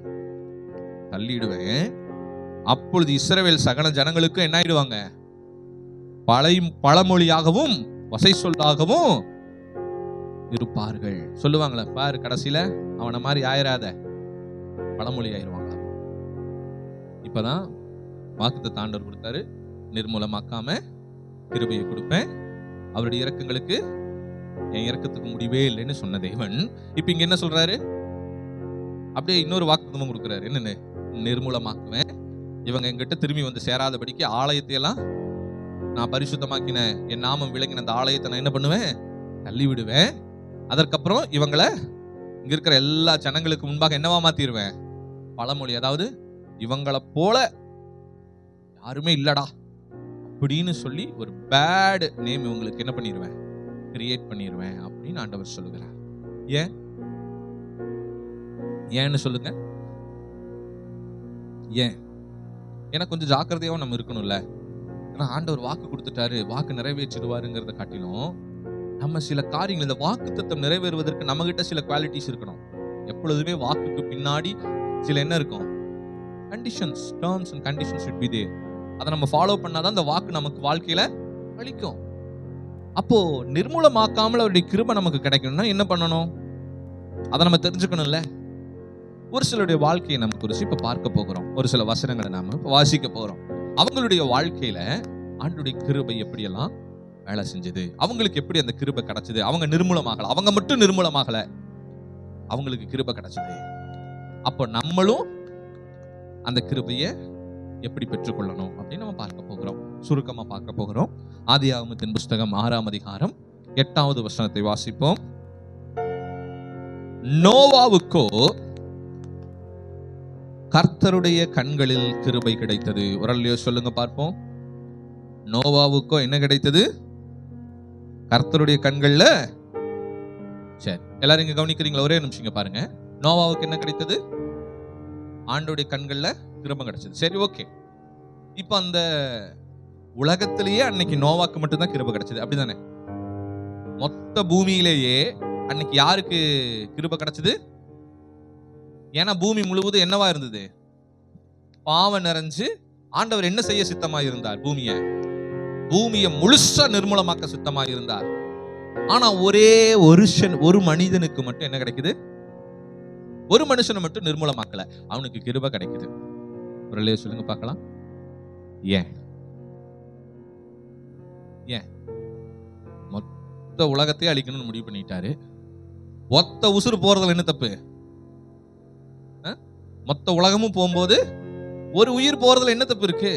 தள்ளிடுவேன். அப்பொழுது இஸ்ரவேல் சகல ஜனங்களுக்கு என்ன ஆயிடுவாங்க? பழமொழியாகவும் வசை சொல்லாகவும் இருப்பார்கள். சொல்லுவாங்களே பாரு, கடைசியில அவனை மாதிரி ஆயிராத, பழமொழி ஆயிடுவாங்களா? இப்பதான் வாக்குத்தத்தத்தை ஆண்டவர் கொடுத்தாரு. நிர்மூலமாக்காம கிருபையை கொடுப்பேன், அவருடைய இரக்கங்களுக்கு என் இரக்கத்துக்கு முடிவே இல்லைன்னு சொன்ன தேவன் இப்ப இங்க என்ன சொல்றாரு? அப்படியே இன்னொரு வாக்குத்தத்தமும் கொடுக்கிறாரு. என்னன்னு? நிர்மூலமாக்குவேன், இவங்க எங்கிட்ட திரும்பி வந்து சேராதபடிக்கு ஆலயத்தை எல்லாம் நான் பரிசுத்தமாக்கின என் நாமம் விளங்கின அந்த ஆலயத்தை நான் என்ன பண்ணுவேன்? தள்ளி விடுவேன். அதற்கப்புறம் இவங்களை இங்க இருக்கிற எல்லா ஜனங்களுக்கு முன்பாக என்னவா மாத்திடுவேன்? பழமொழி, அதாவது இவங்களை போல யாருமே இல்லடா அப்படின்னு சொல்லி ஒரு பேட் நேம் இவங்களுக்கு என்ன பண்ணிடுவேன்? கிரியேட் பண்ணிடுவேன் அப்படின்னு ஆண்டவர் சொல்லுகிறார். ஏன்னு சொல்லுங்க. ஏன்? ஏன்னா கொஞ்சம் ஜாக்கிரதையாவும் நம்ம இருக்கணும்ல. ஏன்னா ஆண்டவர் வாக்கு கொடுத்துட்டாரு, வாக்கு நிறைவேற்றிடுவாருங்கிறத காட்டிலும் நம்ம சில காரியங்கள், இந்த வாக்குத்தத்தம் நிறைவேறுவதற்கு நம்ம கிட்ட சில குவாலிட்டிஸ் இருக்கணும். எப்பொழுதுமே வாக்குக்கு பின்னாடி சில என்ன இருக்கும்? Conditions, terms and conditions should be there. அதை நம்ம ஃபாலோ பண்ணாதான் அந்த வாக்கு நமக்கு வாழ்க்கையில அளிக்கும். அப்போ நிர்மூலமாக்காமல் அவருடைய கிருபை நமக்கு கிடைக்கணும்னா என்ன பண்ணணும்? அதை நம்ம தெரிஞ்சுக்கணும்ல. ஒரு சிலருடைய வாழ்க்கையை நம்ம குறித்து இப்ப பார்க்க போகிறோம். ஒரு சில வசனங்களை நாம வாசிக்க போறோம். அவங்களுடைய வாழ்க்கையில ஆண்டவருடைய கிருபை எப்படியெல்லாம் வேலை செஞ்சது, அவங்களுக்கு எப்படி அந்த கிருபை கிடைச்சது. அவங்க நிர்மூலமாகல, அவங்க மட்டும் நிர்மூலமாகல, அவங்களுக்கு கிருபை கிடைச்சது. அப்போ நம்மளும் அந்த கிருபையை எப்படி பெற்றுக்கொள்ளணும் அப்படின்னு நம்ம பார்க்க போகிறோம். சுருக்கமா பார்க்க போகிறோம். ஆதியாகமத்தின் புஸ்தகம் 6ஆம் அதிகாரம் 8வது வசனத்தை வாசிப்போம். நோவாவுக்கோ கர்த்தருடைய கண்களில் கிருபை கிடைத்தது. ஒரு சொல்லுங்க பார்ப்போம். நோவாவுக்கோ என்ன கிடைத்தது? கர்த்தருடைய கண்கள்ல. சரி, எல்லாரும் இங்க கவனிக்கிறீங்களா? ஒரே நிமிஷம் பாருங்க. நோவாவுக்கு என்ன கிடைத்தது? ஆண்டவருடைய கண்கள்ல கிருபை கிடைச்சது. சரி, ஓகே. இப்ப அந்த உலகத்திலேயே அன்னைக்கு நோவாக்கு மட்டும்தான் கிருபை கிடைச்சது, அப்படிதானே? மொத்த பூமியிலேயே அன்னைக்கு யாருக்கு கிருபை கிடைச்சது? ஏன்னா பூமி முழுவதும் என்னவா இருந்தது? பாவம் நிறைஞ்சு ஆண்டவர் என்ன செய்ய சித்தமா இருந்தார்? பூமியை முழுசா நிர்மூலமாக்க சித்தமா இருந்தார். ஆனா ஒரே ஒரு மனிதனுக்கு மட்டும் என்ன கிடைக்குது? ஒரு மனுஷனை மட்டும் நிர்மூலமாக்கல, அவனுக்கு கிருபை கிடைக்குது. ஒரு சொல்லுங்க பார்க்கலாம். ஏன்? மொத்த உலகத்தையே அழிக்கணும்னு முடிவு பண்ணிட்டாரு. ஒத்த உசுறு போறதுல என்ன தப்பு? மொத்த உலகமும் போகும்போது ஒரு உயிர் போறதுல என்ன தப்பு இருக்கு?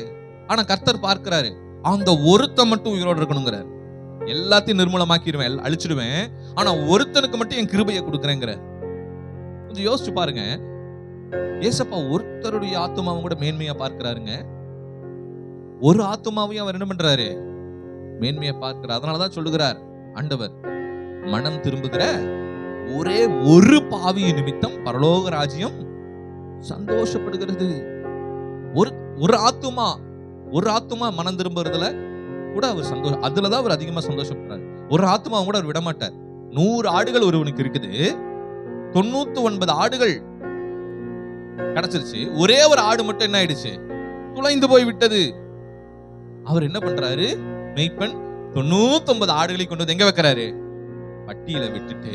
ஆனா கர்த்தர் பார்க்கிறாரு, அந்த ஒருத்த மட்டும் உயிரோடு இருக்கணுங்கிறார். எல்லாத்தையும் நிர்மூலமாக்கிடுவேன், அழிச்சிடுவேன், ஆனா ஒருத்தனுக்கு மட்டும் என் கிருபையை கொடுக்குறேங்கிற. கொஞ்சம் யோசிச்சு பாருங்க. ஏசப்பா ஒருத்தருடைய ஆத்துமாவும் கூட மேன்மையா பார்க்கிறாருங்க. ஒரு ஆத்துமாவையும் அவர் என்ன பண்றாரு? மேன்மையை பார்க்கிறார். அதனாலதான் சொல்லுகிறார் ஆண்டவர், மனம் திரும்புகிற ஒரே ஒரு பாவி நிமித்தம் பரலோக ராஜ்யம் சந்தோஷப்படுகிறது. ஒரு ஆத்துமா மனம் திரும்புறதுல கூட அவர் சந்தோஷம், அதுலதான் அவர் அதிகமா சந்தோஷப்படுறாரு. ஒரு ஆத்துமா கூட அவர் விட மாட்டார். 100 ஆடுகள் ஒருவனுக்கு இருக்குது, 99 ஆடுகள் கிடைச்சிருச்சு, ஒரே ஒரு ஆடு மட்டும் என்ன ஆயிடுச்சு, துளைந்து போய் விட்டது. அவர் என்ன பண்றாரு, மெய்ப்பன் 99 ஆடுகளை கொண்டு வந்து எங்க வைக்கிறாரு, பட்டியல விட்டுட்டு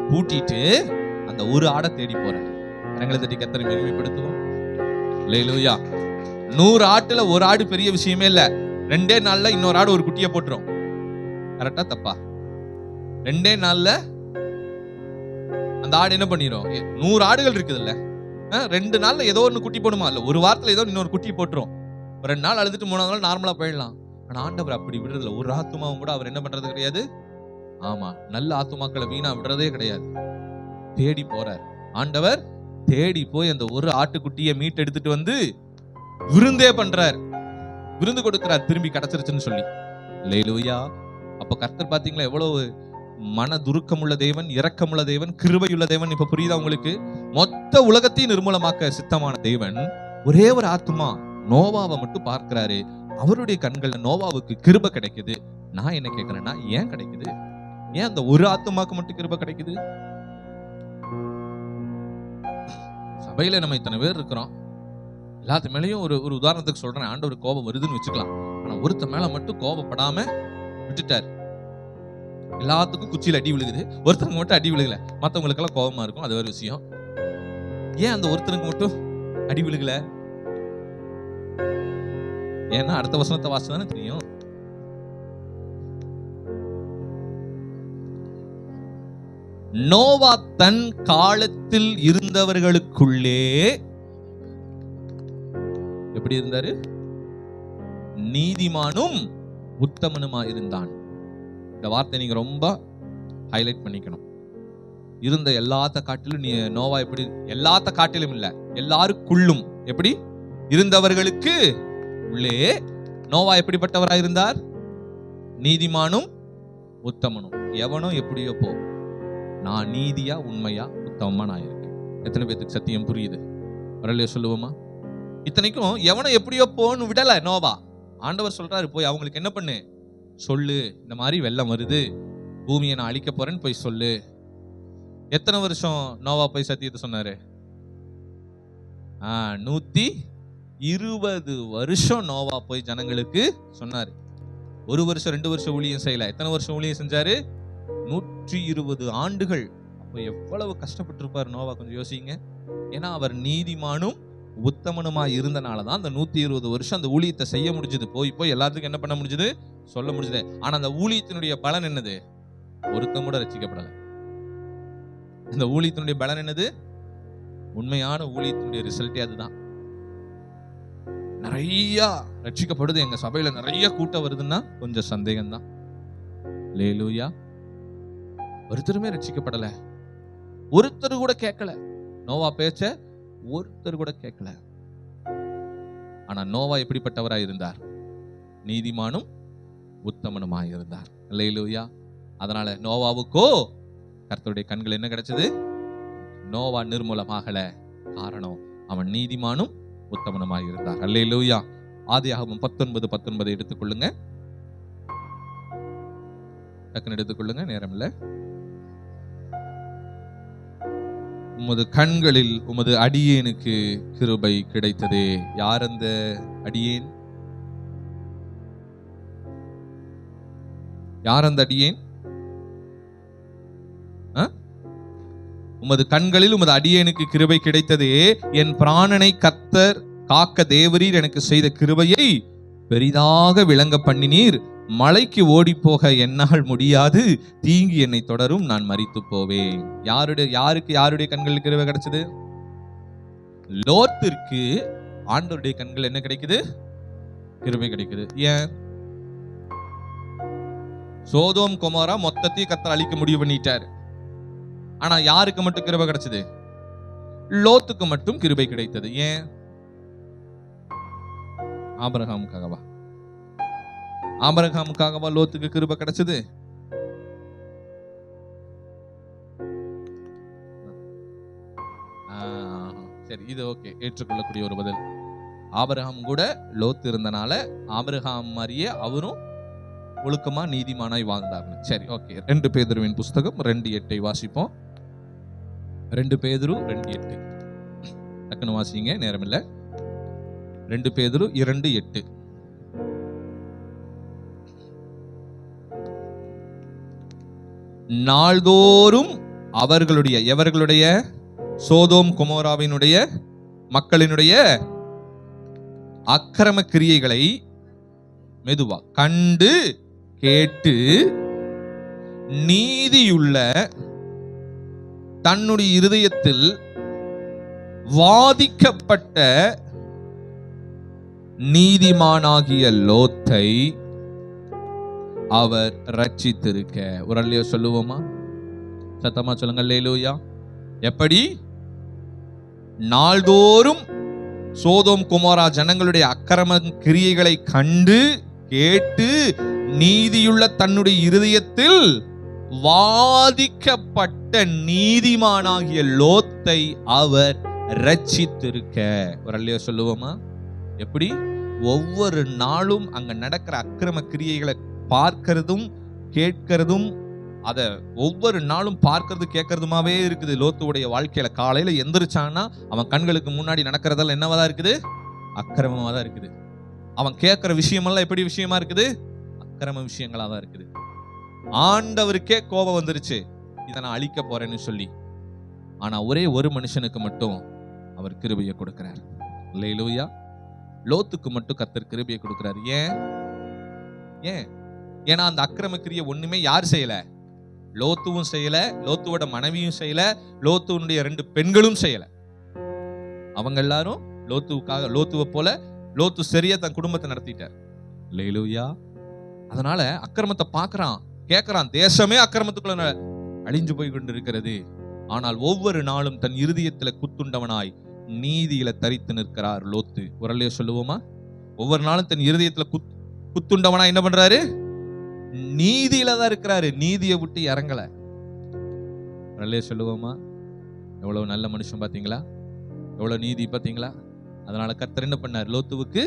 பூட்டிட்டு அந்த ஒரு ஆடை தேடி போறாரு. கரங்களை தட்டி கர்த்தரை மகிமைப்படுத்துவோம். அல்லேலூயா. 100 ஆட்டுல ஒரு ஆடு பெரிய விஷயமே இல்ல. 2 நாள்ல இன்னொரு ஆடு ஒரு குட்டியை போட்டுரும். கரெக்டா தப்பா? 2 நாள்ல அந்த ஆடு என்ன பண்ணிரும்? 100 ஆடுகள் இருக்குதுல்ல, 2 நாள்ல ஏதோ ஒன்னு குட்டி போடுமா? இல்ல ஒரு வாரத்துல ஏதோ இன்னொரு குட்டி போட்டுரும். 2 நாள் அழுதுட்டு 3ஆவது நாள் நார்மலா போயிடலாம். ஆனா ஆண்டவர் அப்படி விடுறதில்ல. ஒரு ஆத்துமாவும் கூட அவர் என்ன பண்றது கிடையாது. ஆமா, நல்ல ஆத்துமாக்களை வீணா விடுறதே கிடையாது. தேடி போறார் ஆண்டவர். தேடி போய் அந்த ஒரு ஆட்டுக்குட்டியை மீட் எடுத்துட்டு வந்து விருந்தே பண்றார், விருந்து கொடுக்கிறார், திரும்பி கிடைச்சிருச்சுன்னு சொல்லி. அல்லேலூயா. அப்ப கர்த்தர் பாத்தீங்களா எவ்வளவு மன துருக்கமுள்ள தேவன், இரக்கமுள்ள தேவன், கிருபையுள்ள தேவன். இப்ப புரியுதா உங்களுக்கு? மொத்த உலகத்தையும் நிர்மூலமாக்க சித்தமான தேவன் ஒரே ஒரு ஆத்துமா நோவாவை மட்டும் பார்க்கிறாரு. அவருடைய கண்கள்ல நோவாவுக்கு கிருபை கிடைக்குது. நான் என்ன கேட்கிறேன்னா, ஏன் கிடைக்குது? ஏன் அந்த ஒரு ஆத்துமாக்கு மட்டும் கிருபை கிடைக்குது? சபையில நம்ம இத்தனை பேர் இருக்கிறோம், எல்லாத்து மேலேயும் ஒரு உதாரணத்துக்கு சொல்றேன், ஆண்டவர் கோபம் வருதுன்னு வச்சுக்கலாம். ஆனா ஒருத்த மேல மட்டும் கோபப்படாம விட்டுட்டார். எல்லாத்துக்கும் குச்சியில அடி விழுகுது, ஒருத்தருக்கு மட்டும் அடி விழுகல. மத்தவங்களுக்கு எல்லாம் கோபமா இருக்கும், அது ஒரு விஷயம். ஏன் அந்த ஒருத்தருக்கு மட்டும் அடி விழுகல? ஏன்னா அடுத்த வசனத்தை வாசித்தானே தெரியும். நோவா தன் காலத்தில் இருந்தவர்களுக்குள்ளே எப்படி இருந்தாரு? நீதிமானும் உத்தமனுமா இருந்தான். இந்த வார்த்தை நீங்க ரொம்ப ஹைலைட் பண்ணிக்கணும். இருந்த எல்லாத்த காட்டிலும் நோவா எப்படி? எல்லாத்த காட்டிலும் இல்ல, எல்லாருக்குள்ளும். எப்படி? இருந்தவர்களுக்கு உள்ளே நோவா எப்படிப்பட்டவராக இருந்தார்? நீதிமானும் உத்தமனும். எவனோ எப்படியோ போ, நான் நீதியா உண்மையா உத்தமமா நான் இருக்கேன். எத்தனை பேருக்கு சத்தியம் புரியுது? வரலையோ சொல்லுவோமா? இத்தனைக்கும் எவனோ எப்படியோ போன்னு விடல நோவா. ஆண்டவர் சொல்றாரு, போய் அவங்களுக்கு என்ன பண்ணு, சொல்லு, இந்த மாதிரி வெள்ளம் வருது, பூமியை நான் அழிக்க போறேன்னு போய் சொல்லு. எத்தனை வருஷம் நோவா போய் சத்தியத்தை சொன்னாரு? 120 வருஷம் நோவா போய் ஜனங்களுக்கு சொன்னாரு. 1 வருஷம் 2 வருஷம் ஊழியம் செய்யல. எத்தனை வருஷம் ஊழியம் செஞ்சாரு? 120 ஆண்டுகள். அப்ப எவ்வளவு கஷ்டப்பட்டிருப்பாரு நோவா, கொஞ்சம் யோசிங்க. ஏன்னா அவர் நீதிமானும் உத்தமனுமா இருந்தனாலதான் அந்த 120 வருஷம் அந்த ஊழியத்தை செய்ய முடிஞ்சது. போய் எல்லாத்துக்கும் என்ன பண்ண முடிஞ்சது, சொல்ல முடிஞ்சது. ஆனா அந்த ஊழியத்தினுடைய பலன் என்னது? ஒருத்தம் கூட ரட்சிக்கப்படல. இந்த ஊழியத்தினுடைய பலன் என்னது? உண்மையான ஊழியத்தினுடைய ரிசல்ட்டே அதுதான். நிறைய ரட்சிக்கப்படுது, எங்க சபையில நிறைய கூட்டம் வருதுன்னா கொஞ்சம் சந்தேகம் தான். அல்லேலூயா. ஒருத்தருமே ரட்சிக்கப்படல, ஒருத்தர் கூட கேட்கல நோவா பேச்ச, ஒருத்தர் கூட கேட்கல. ஆனா நோவா எப்படிப்பட்டவராய் இருந்தார்? நீதிமானும் உத்தமனுமாய் இருந்தார். அல்லேலூயா. அதனால நோவாவுக்கோ கர்த்தருடைய கண்கள் என்ன கிடைச்சது? நோவா நிர்மூலமாகல, காரணம் அவன் நீதிமானும் உத்தமனுமாய் இருந்தார். அல்லேலூயா. ஆதியாகமம் 19:19 எடுத்துக்கொள்ளுங்க, டக்குன்னு எடுத்துக்கொள்ளுங்க, நேரம் இல்ல. உமது கண்களில் உமது அடியேனுக்கு கிருபை கிடைத்ததே. யார் அந்த அடியேன்? யார் அந்த அடியேன்? உமது கண்களில் உமது அடியேனுக்கு கிருபை கிடைத்ததே, என் பிராணனை கர்த்தர் காக்க தேவரீர் எனக்கு செய்த கிருபையை பெரிதாக விளங்க பண்ணினீர். மலைக்கு ஓடி போக என்னால் முடியாது, தீங்கு என்னை தொடரும், நான் மரித்து போவேன். யாருடைய கண்களில் கிருபை கிடைச்சது? லோத்திற்கு ஆண்டவருடைய கண்கள் என்ன கிடைக்குது? கிருபை கிடைக்குது. ஏன்? சோதோம் கொமோரா மொத்தத்தையும் கர்த்தர் அழிக்க முடிவு பண்ணிட்டார். ஆனா யாருக்கு மட்டும் கிருபை கிடைச்சது? லோத்துக்கு மட்டும் கிருபை கிடைத்தது. ஏன்? ஆபிரகாமுக்காகவா? ஆபிரகாமுக்காகவா லோத்துக்கு கிருபை கிடைச்சது? சரி, இது ஓகே, ஏற்றுக்கொள்ளக்கூடிய ஒரு பதில். ஆபிரகாம் கூட லோத்து இருந்தனால ஆபிரகாம் மாதிரியே அவரும் ஒழுக்கமா நீதிமானாய் வாழ்ந்தார். சரி, ஓகே. 2 பேதுருவின் புஸ்தகம் 2:8 வாசிப்போம். 2 பேதுரு 2:8 டக்குன்னு வாசிங்க, நேரம் இல்ல. 2 பேதுரு 2:8. நாள்தோறும் அவர்களுடைய, எவர்களுடைய? சோதோம் கொமோராவினுடைய மக்களினுடைய அக்கிரம கிரியைகளை மெதுவா கண்டு கேட்டு நீதியுள்ள தன்னுடைய இருதயத்தில் வாதிக்கப்பட்ட நீதிமானாகிய லோத்தை அவர் ரட்சித்திருக்க. ஒரு அல்லையா சொல்லுவோமா? சத்தமா சொல்லுங்க, அல்லேலூயா. எப்படி? நாள்தோறும் சோதோம் குமாரா ஜனங்களுடைய அக்கிரம கிரியைகளை கண்டு கேட்டு நீதியுள்ள தன்னுடைய இருதயத்தில் வாதிக்கப்பட்ட நீதிமானாகிய லோத்தை அவர் ரட்சித்திருக்க. ஒரு அல்லையா சொல்லுவோமா? எப்படி? ஒவ்வொரு நாளும் அங்க நடக்கிற அக்கிரம கிரியைகளை பார்க்கிறதும் கேட்கிறதும், அத ஒவ்வொரு நாளும் பார்க்கறது கேட்கறதுமாவே இருக்குது லோத்துடைய வாழ்க்கையில. காலையில எந்திரிச்சான்னா அவன் கண்களுக்கு முன்னாடி நடக்கிறதெல்லாம் என்னவாதான் இருக்குது? அக்கிரமமா தான் இருக்குது. அவன் கேட்கிற விஷயமெல்லாம் எப்படி விஷயமா இருக்குது? அக்கிரம விஷயங்களா தான் இருக்குது. ஆண்டவருக்கே கோபம் வந்துருச்சு, இதை நான் அழிக்க போறேன்னு சொல்லி. ஆனா ஒரே ஒரு மனுஷனுக்கு மட்டும் அவர் கிருபையை கொடுக்கிறார். அல்லேலூயா. லோத்துக்கு மட்டும் கர்த்தர் கிருபையை கொடுக்கிறார். ஏன்? ஏன்னா அந்த அக்கிரம கிரியை ஒண்ணுமே யார் செய்யல? லோத்துவும் செய்யல, லோத்துவோட மனைவியும் செய்யல, லோத்துவனுடைய 2 பெண்களும் செய்யல. அவங்க எல்லாரும் லோத்துவுக்காக, லோத்துவை போல லோத்து சரியா தன் குடும்பத்தை நடத்திட்டார். அல்லேலூயா. அதனால அக்கிரமத்தை பார்க்கறான், கேட்கறான். தேசமே அக்கிரமத்துக்குள்ள அழிஞ்சு போய் கொண்டிருக்கிறது. ஆனால் ஒவ்வொரு நாளும் தன் இருதயத்துல குத்துண்டவனாய் நீதியில தரித்து நிற்கிறார் லோத்து. உரலைய சொல்லுவோமா? ஒவ்வொரு நாளும் தன் இருதயத்துல குத்துண்டவனா என்ன பண்றாரு? நீதியில தான் இருக்கிறாரு. நீதியை விட்டு இறங்கல. உரலைய சொல்லுவோமா? எவ்வளவு நல்ல மனுஷன் பாத்தீங்களா? எவ்வளவு நீதி பாத்தீங்களா? அதனால கர்த்தர் என்ன பண்ணார்? லோத்துவுக்கு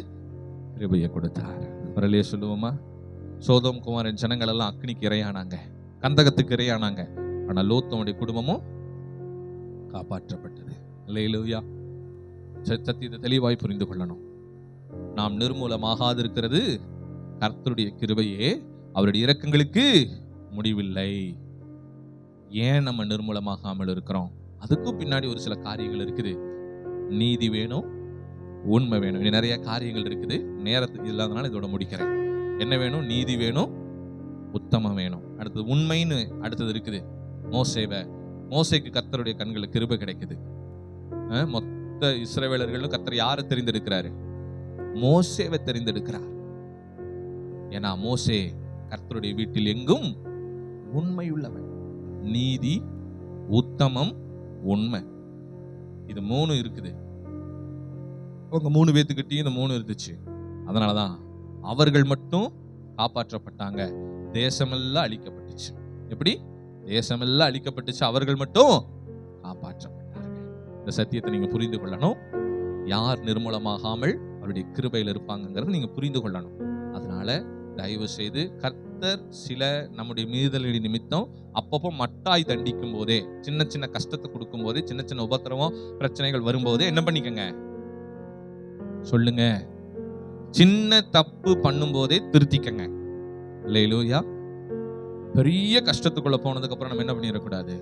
கிருபையை கொடுத்தார். உரலைய சொல்லுவோமா? சோதோம் குமாரின் ஜனங்கள் எல்லாம் அக்னிக்கு இரையானாங்க, கந்தகத்துக்கு இரையானாங்க. ஆனா லோத்துடைய குடும்பமும் காப்பாற்றப்பட்டது. அல்லேலூயா. சத்தியத்தை தெளிவாய் புரிந்து கொள்ளணும். நாம் நிர்மூலமாகாது இருக்கிறது கர்த்தருடைய கிருபையே, அவருடைய இரக்கங்களுக்கு முடிவில்லை. ஏன் நம்ம நிர்மூலமாகாமல் இருக்கிறோம்? அதுக்கும் பின்னாடி ஒரு சில காரியங்கள் இருக்குது. நீதி வேணும், உண்மை வேணும். இன்னும் நிறைய காரியங்கள் இருக்குது. நேரத்துக்கு இல்லாதனால இதோட முடிக்கிறேன். என்ன வேணும்? நீதி வேணும், உத்தமம் வேணும். அடுத்தது உண்மைன்னு அடுத்தது இருக்குது. மோசேக்கு கர்த்தருடைய கண்களுக்கு கிருபை கிடைக்குது. மொத்த இஸ்ரவேலர்களும் கர்த்தர் யாரை தெரிந்தெடுக்கிறாரு? மோசேவை தெரிந்தெடுக்கிறார். ஏன்னா மோசே கர்த்தருடைய வீட்டில் எங்கும் உண்மையுள்ளவன். நீதி, உத்தமம், உண்மை, இது 3 இருக்குது. அவங்க 3 பேத்துக்கிட்டையும் இந்த 3 இருந்துச்சு. அதனாலதான் அவர்கள் மட்டும் காப்பாற்றப்பட்டாங்க. தேசமெல்லாம் அழிக்கப்பட்டுச்சு. எப்படி? தேசமெல்லாம் அழிக்கப்பட்டுச்சு, அவர்கள் மட்டும் காப்பாற்றப்பட்டார்கள். இந்த சத்தியத்தை நீங்க புரிந்து கொள்ளணும். யார் நிர்மூலமாகாமல் அவருடைய கிருபையில் இருப்பாங்கிறத நீங்க புரிந்து கொள்ளணும். அதனால தயவு செய்து கர்த்தர் சில நம்முடைய மீறுதல்களின் நிமித்தம் அப்பப்போ மட்டாய் தண்டிக்கும் போதே, சின்ன சின்ன கஷ்டத்தை கொடுக்கும் போதே, சின்ன சின்ன உபத்திரவம் பிரச்சனைகள் வரும்போதே என்ன பண்ணிக்கங்க? சொல்லுங்க. சின்ன தப்பு பண்ணும் போதே திருத்திக்கங்க. அல்லேலூயா. பெரிய கஷ்டத்துக்குள்ள போனதுக்கு அப்புறம் நம்ம என்ன பண்ணிடக்கூடாது?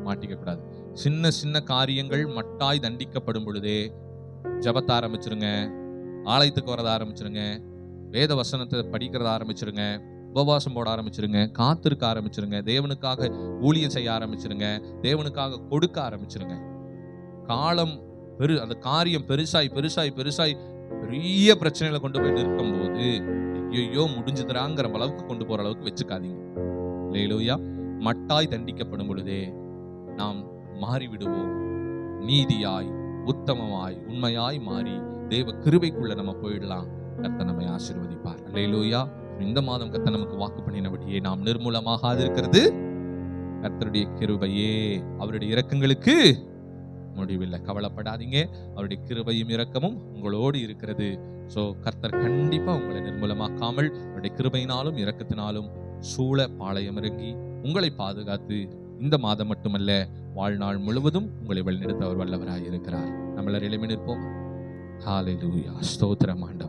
மாட்டிக்க கூடாது. சின்ன சின்ன காரியங்கள் மட்டாய் தண்டிக்கப்படும் பொழுதே ஜபத்த ஆரம்பிச்சிருங்க, ஆலயத்துக்கு வரத ஆரம்பிச்சிருங்க, வேத வசனத்தை படிக்கிறத ஆரம்பிச்சிருங்க, உபவாசம் போட ஆரம்பிச்சிருங்க, காத்திருக்க ஆரம்பிச்சிருங்க, தேவனுக்காக ஊழியம் செய்ய ஆரம்பிச்சிருங்க, தேவனுக்காக கொடுக்க ஆரம்பிச்சிருங்க. காலம் அந்த காரியம் பெருசாய் பெருசாய் பெருசாய் பெரிய பிரச்சனைகளை கொண்டு போய் நிற்கும் போது ஐயோ முடிஞ்சுதுறாங்கிற அளவுக்கு கொண்டு போற அளவுக்கு வச்சுக்காதீங்க. அல்லேலூயா. மட்டாய் தண்டிக்கப்படும் பொழுதே நாம் மாறிவிடுவோம். நீதியாய், உத்தமமாய், உண்மையாய் மாறி தேவ கிருபைக்குள்ள நம்ம போயிடலாம். கர்த்தர் நம்மை ஆசீர்வதிப்பார். அல்லேலூயா. இந்த மாதம் கர்த்தர் நமக்கு வாக்கு பண்ணினபடியே நாம் நிர்மூலமாகாது இருக்கிறது கர்த்தருடைய கிருபையே. அவருடைய இரக்கங்களுக்கு முடிவில்லை. கவலைப்படாதீங்க, அவருடைய கிருபையும் இரக்கமும் உங்களோடு இருக்கிறது. சோ கர்த்தர் கண்டிப்பா உங்களை நிர்மூலமாக்காமல் அவருடைய கிருபையினாலும் இரக்கத்தினாலும் சூழ பாளையம் இறங்கி உங்களை பாதுகாத்து இந்த மாதம் மட்டுமல்ல வாழ்நாள் முழுவதும் உங்களை வழிநடத்த அவர் வல்லவராய் இருக்கிறார். நம்மள நிலைமை நிற்போம். ஹல்லேலூயா. ஸ்தோத்திரம் ஆண்டவரே.